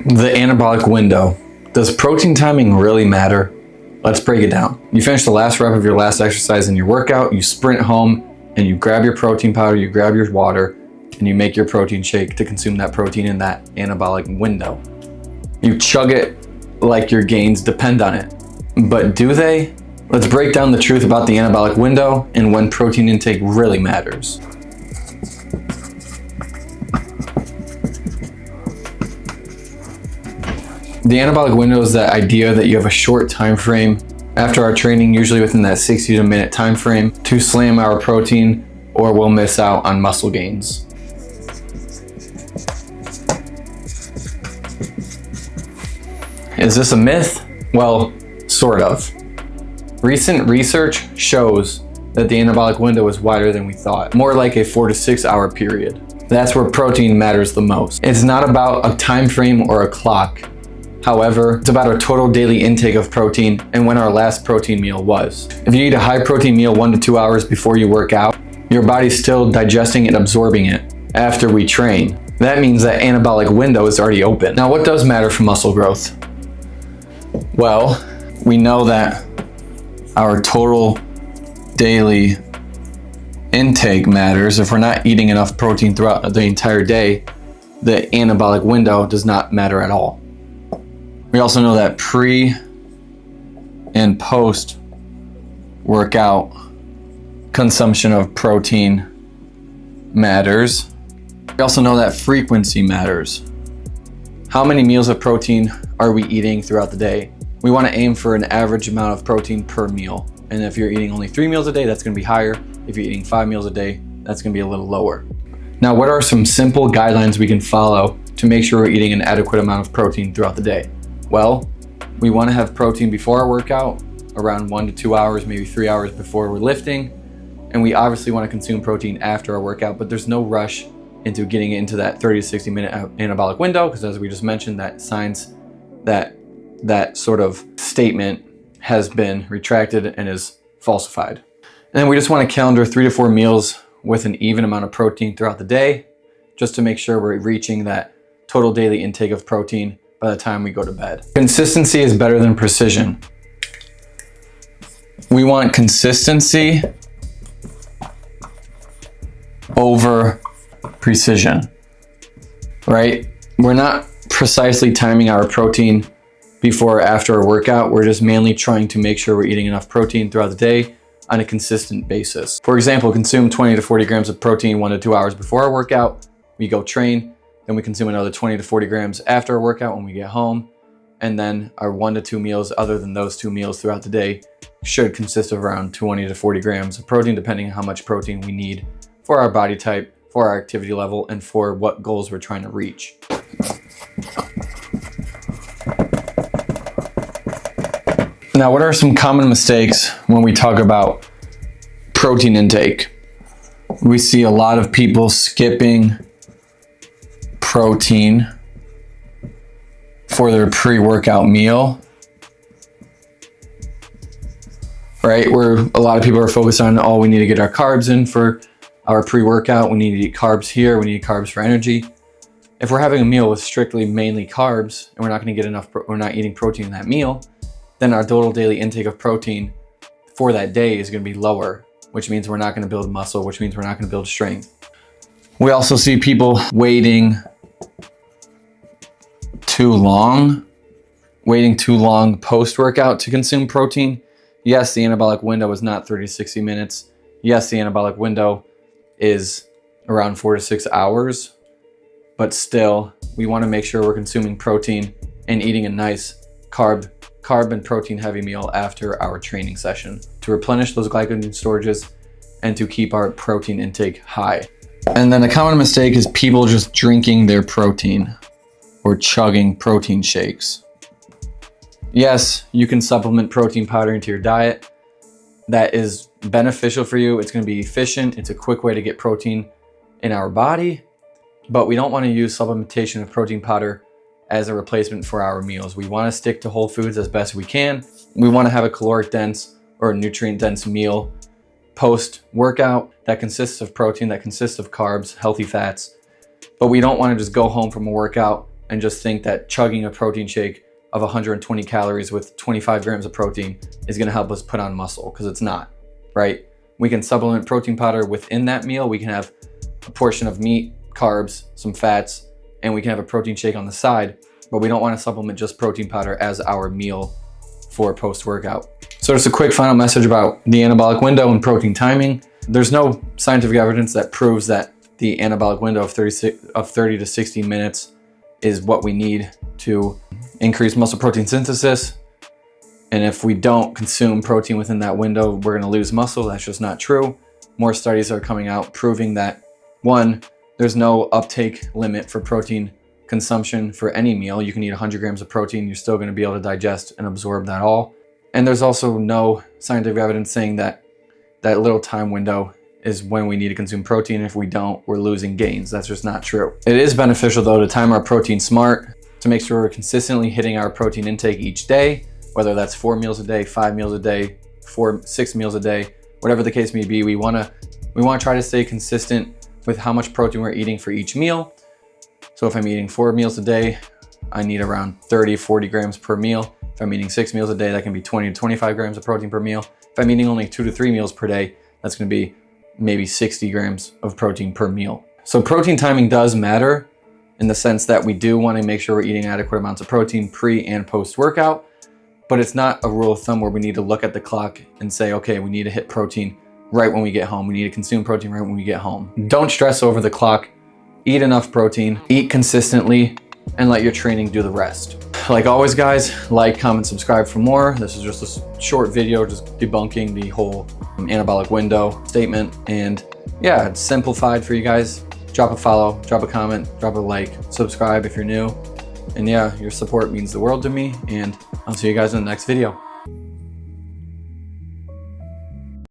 The anabolic window. Does protein timing really matter? Let's break it down. You finish the last rep of your last exercise in your workout, you sprint home, and you grab your protein powder, you grab your water, and you make your protein shake to consume that protein in that anabolic window. You chug it like your gains depend on it. But do they? Let's break down the truth about the anabolic window and when protein intake really matters. The anabolic window is that idea that you have a short time frame after our training, usually within that 60 minute time frame, to slam our protein or we'll miss out on muscle gains. Is this a myth? Well, sort of. Recent research shows that the anabolic window is wider than we thought, more like a 4 to 6 hour period. That's where protein matters the most. It's not about a time frame or a clock. However, it's about our total daily intake of protein and when our last protein meal was. If you eat a high protein meal 1 to 2 hours before you work out, your body's still digesting and absorbing it after we train. That means that anabolic window is already open. Now, what does matter for muscle growth? Well, we know that our total daily intake matters. If we're not eating enough protein throughout the entire day, the anabolic window does not matter at all. We also know that pre and post workout consumption of protein matters. We also know that frequency matters. How many meals of protein are we eating throughout the day? We want to aim for an average amount of protein per meal. And if you're eating only 3 meals a day, that's going to be higher. If you're eating 5 meals a day, that's going to be a little lower. Now, what are some simple guidelines we can follow to make sure we're eating an adequate amount of protein throughout the day? Well, we want to have protein before our workout, around 1 to 2 hours, maybe 3 hours before we're lifting. And we obviously want to consume protein after our workout, but there's no rush into getting into that 30 to 60 minute anabolic window, because as we just mentioned, that signs that sort of statement has been retracted and is falsified. And then we just want to calendar 3 to 4 meals with an even amount of protein throughout the day, just to make sure we're reaching that total daily intake of protein by the time we go to bed. Consistency is better than precision. We want consistency over precision, right? We're not precisely timing our protein before or after a workout. We're just mainly trying to make sure we're eating enough protein throughout the day on a consistent basis. For example, consume 20 to 40 grams of protein 1 to 2 hours before our workout. We go train, then we consume another 20 to 40 grams after our workout when we get home. And then our 1 to 2 meals, other than those 2 meals throughout the day, should consist of around 20 to 40 grams of protein, depending on how much protein we need for our body type, for our activity level, and for what goals we're trying to reach. Now, what are some common mistakes when we talk about protein intake? We see a lot of people skipping protein for their pre-workout meal, right? Where a lot of people are focused on, oh, we need to get our carbs in for our pre-workout. We need to eat carbs here. We need carbs for energy. If we're having a meal with strictly mainly carbs and we're not going to get enough, we're not eating protein in that meal, then our total daily intake of protein for that day is going to be lower, which means we're not going to build muscle, which means we're not going to build strength. We also see people waiting too long post-workout to consume protein. Yes, the anabolic window is not 30 to 60 minutes. Yes, the anabolic window is around 4 to 6 hours, but still, we want to make sure we're consuming protein and eating a nice carb and protein heavy meal after our training session to replenish those glycogen storages and to keep our protein intake high. And then a common mistake is people just drinking their protein or chugging protein shakes. Yes, you can supplement protein powder into your diet. That is beneficial for you. It's going to be efficient. It's a quick way to get protein in our body, but we don't want to use supplementation of protein powder as a replacement for our meals. We want to stick to whole foods as best we can. We want to have a caloric dense or nutrient dense meal post workout that consists of protein, that consists of carbs, healthy fats, but we don't want to just go home from a workout and just think that chugging a protein shake of 120 calories with 25 grams of protein is gonna help us put on muscle, because it's not, right? We can supplement protein powder within that meal. We can have a portion of meat, carbs, some fats, and we can have a protein shake on the side, but we don't wanna supplement just protein powder as our meal for post-workout. So just a quick final message about the anabolic window and protein timing. There's no scientific evidence that proves that the anabolic window of 30 to 60 minutes is what we need to increase muscle protein synthesis. And if we don't consume protein within that window, we're gonna lose muscle. That's just not true. More studies are coming out proving that, one, there's no uptake limit for protein consumption for any meal. You can eat 100 grams of protein, you're still gonna be able to digest and absorb that all. And there's also no scientific evidence saying that that little time window is when we need to consume protein. If we don't, we're losing gains. That's just not true. It is beneficial though to time our protein smart, to make sure we're consistently hitting our protein intake each day, whether that's 4 meals a day, 5 meals a day, 6 meals a day, whatever the case may be. We wanna try to stay consistent with how much protein we're eating for each meal. So if I'm eating 4 meals a day, I need around 30, 40 grams per meal. If I'm eating 6 meals a day, that can be 20 to 25 grams of protein per meal. If I'm eating only 2 to 3 meals per day, that's gonna be maybe 60 grams of protein per meal. So protein timing does matter in the sense that we do wanna make sure we're eating adequate amounts of protein pre and post workout, but it's not a rule of thumb where we need to look at the clock and say, okay, we need to hit protein right when we get home. We need to consume protein right when we get home. Don't stress over the clock. Eat enough protein, eat consistently, and let your training do the rest. Like always, guys, like, comment, subscribe for more. This is just a short video just debunking the whole anabolic window statement. And yeah, it's simplified for you guys. Drop a follow, drop a comment, drop a like, subscribe if you're new. And yeah, your support means the world to me, and I'll see you guys in the next video.